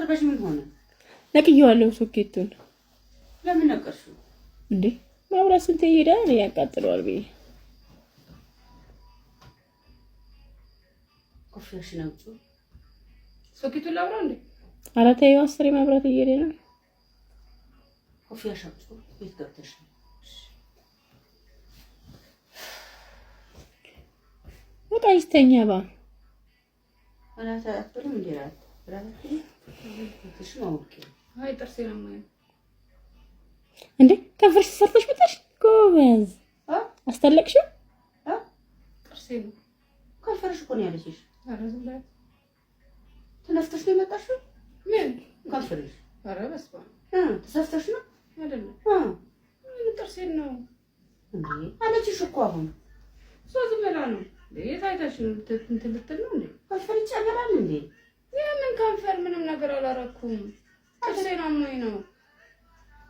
አድርገሽ ምን ሆነ? ነቅዬዋለሁ ሶኬቱን። ለምን ነቀርሽው እንዴ? ማብራት ስንት ይሄዳል ያቃጥለዋል ብዬ ኮፍያሽ ነው ሶኬቱን ላብራ እንዴ? ኧረ ተይው አስሬ ማብራት እየሄደ ነው። ኮፍያሽ አውጪ ቤት ገብተሽ በቃ ይስተኛ ባ አናታ አጥሩም እንዲራት ብራንቺ ተሽማውቂ አይ ጥርሴ ነው ማለት እንዴ ከፍርሽ ሰርተሽ መጣሽ ጎበዝ አስተለቅሽው ጥርሴ ነው ከፍርሽ እኮ ነው ያለሽሽ ኧረ ዝም በይ ተነስተሽ ነው የመጣሽው ምን ከፍርሽ ኧረ በስመ አብ ተሰፍተሽ ነው አይደለም ምን ጥርሴ ነው እንዴ አለችሽ እኮ አሁን ሶ ዝም ብላ ነው የታይታሽ እንትን ልትል ነው እንዴ ከፍር ይጨመራል እንዴ የምን ከንፈር ምንም ነገር አላረኩም ጥርሴ ነው ምን ነው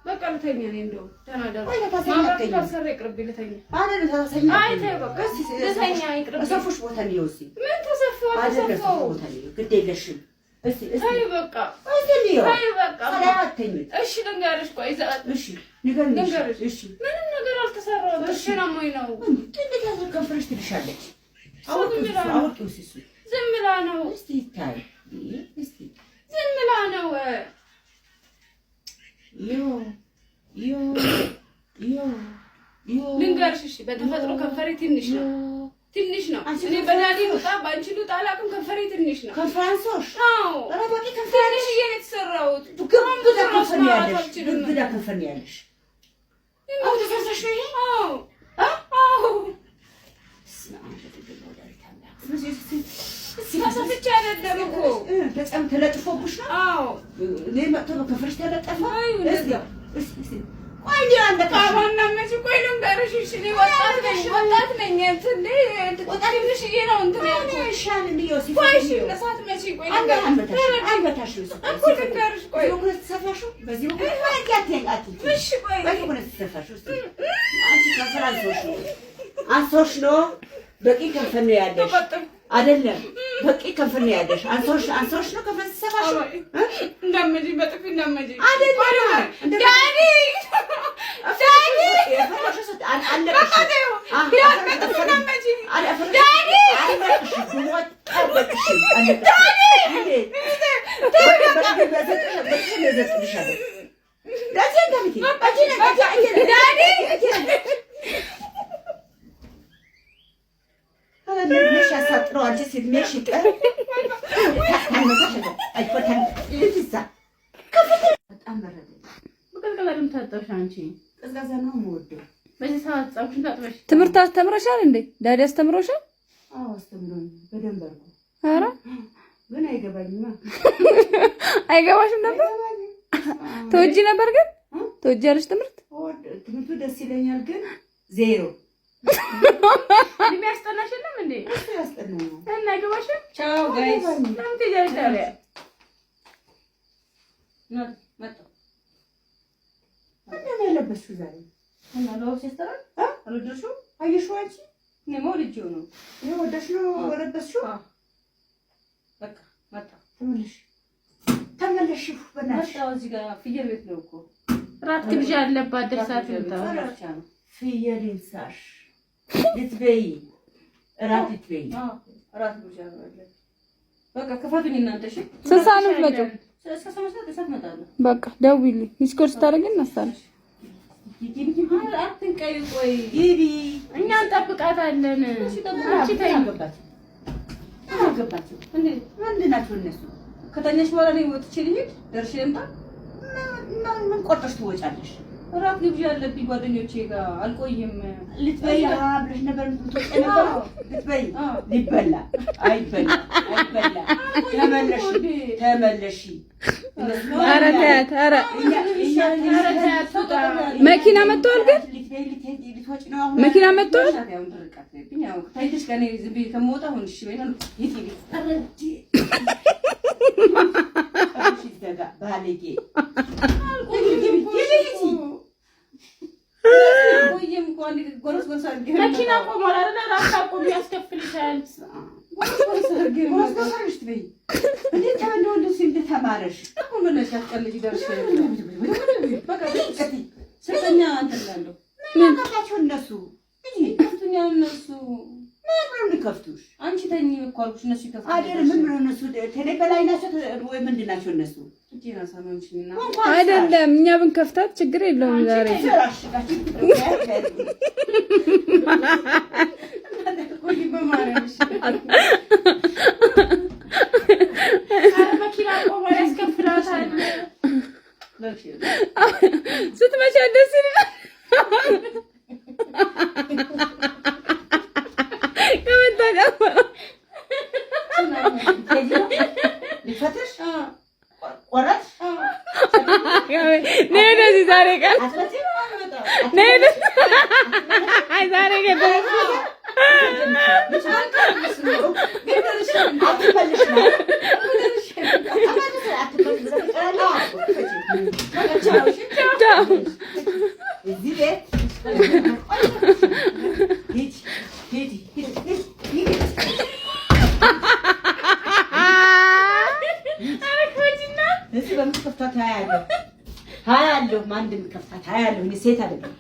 በቃ ልተኛ ነኝ እንደው ተናደረ ማብራት ሰረ ይቅርብ ልተኛ አይደል ተሰኛ አይ ተይ በቃ ልተኛ ይቅርብ ተሰፉሽ ቦታ ሊወሲ ምን ተሰፋው ቦታ ሊወ ግድ የለሽም እስቲ አይ በቃ አይ በቃ ሰላተኝ እሺ ልንገርሽ ቆይ እሺ ንገርሽ እሺ ምንም ነገር አልተሰራው ጥርሴ ነው ምን ነው እንዴት ያዘከፍርሽ ትልሻለች አውቂው ሲሱ ዝም ብላ ነው እስቲ ታይ እስቲ ዝም ብላ ነው ዮ ልንገርሽ እሺ በተፈጥሮ ከንፈሬ ትንሽ ነው እኔ በዳዲ ወጣ ባንቺ ልውጣ አላውቅም ከንፈሬ ትንሽ ነው ከፍራንሶሽ አዎ ረባቂ ከንፈሬ ትንሽ እየተሰራሁት ግብዳ ከንፈር ያለሽ አው ተፈሰሽ ነው አዎ ሲፈሰፍቻ አይደለም እኮ በጣም ተለጥፎብሽ ነው አዎ ለማጥቶ ከፍርሽ ተለጠፈ እስቲ ቆይ አንተ ካባና መቼ ቆይ ልንገርሽ እሺ ወጣት ነኝ እንትን ትንሽ ነው እንትን ሻል ሊዮሲ ቆይ እሺ ለሳት መቼ ቆይ አንበታሽ እኮ ልንገርሽ ቆይ ወኩነት ተሰፋሹ በዚህ ወኩነት ያትያት እሺ ቆይ ወኩነት ተሰፋሹ አንቺ ከፍራንሶሽ አንሶሽ ነው በቂ ከንፈር ነው ያለሽ አይደለም በቂ ከንፈር ነው ያለሽ አንሶሽ ነው ከንፈር ተሰፋሹ እንደምጂ በጥፊ እንደምጂ አይደለም ዳዲ ትምህርት አስተምረሻል እንዴ? ዳዲ አስተምሮሻል? አዎ አስተምሮኝ በደንብ አድርጎ። ኧረ ግን አይገባኝማ። አይገባሽም ነበር? ተወጂ ነበር ግን? ተወጂያለሽ ትምህርት? ትምህርቱ ደስ ይለኛል ግን ዜሮ። የሚያስጠናሽ የለም እንዴ? እሱ ያስጠናኝ ነው። እና አይገባሽም? ቻው ጋይስ። ለምን ትሄጃለሽ ታዲያ? መጣ ምንድን ነው የለበስሽው ዛሬ? እና ለውስ ይስተራል አልወደድሽው? አየሽው አንቺ? እኔማ ወድጄው ነው። ይሄ ወደሽ ነው የለበስሽው? በቃ መጣ ተመለሽ በእናትሽ። መጣ እዚህ ጋር ፍየል ቤት ነው እኮ ራት ግብዣ አለባት ደርሳት ነው። ፍየል ይንሳሽ ልትበይ ራት ልትበይ ራት ግብዣ አለባት። በቃ ክፈቱኝ እናንተ እሺ። ስንት ሰዓት ነው የምትመጪው? እስከ 7 ሰዓት እመጣለሁ። በቃ ደውዪልኝ። ሚስኮል ስታደርጊ እናሳለሽ። አትንቀይ ቆይ ግቢ እኛ እንጠብቃታለን። አንቺ ተይ አገባችሁ እንዴ? ምንድን ናቸው እነሱ? ከተኛሽ በኋላ ነው ወጥቼ ልሂድ ደርሼ ልምጣ። ምን ቆርጠሽ ትወጫለሽ? ራት ግብዣ አለብኝ ጓደኞቼ ጋር አልቆይም። ልትበይ ብለሽ ነበር የምትወጪ ነበር። ልትበይ ሊበላ አይበላ ተመለሺ። ኧረ ተያት። ኧረ መኪና መጥቷል ግን መኪና መጥቷል። ታይተሽ ከኔ ዝም ብዬሽ ከመውጣ አሁን እሺ በይና ባለጌ መኪና ቆሟል አይደል? ራስ አቆም ያስከፍልሻል። እንዴት ተማረሽ? ብለሽ አትቀልጂ ደርሽ በቃ ስተኛ አንተላለሁ ምን አባታቸው እነሱ ከፍቱኛ እነሱ ምን ነው የሚከፍቱሽ? አንቺ ተኝ እኮ አልኩሽ እነሱ ይከፍቱ አይደለም ምን ነው እነሱ ተኔ በላይ ናቸው ወይ ምንድን ናቸው እነሱ? እጄና ሳማምሽና አይደለም እኛ ብንከፍታት ችግር የለውም ዛሬ ቆይ በማርያምሽ መኪና ቆሞ ያስከፍላታል ስትመጪ ደስ ይላል ሃያለሁ ማን እንደምከፍታት ሃያለሁ እኔ ሴት አይደለም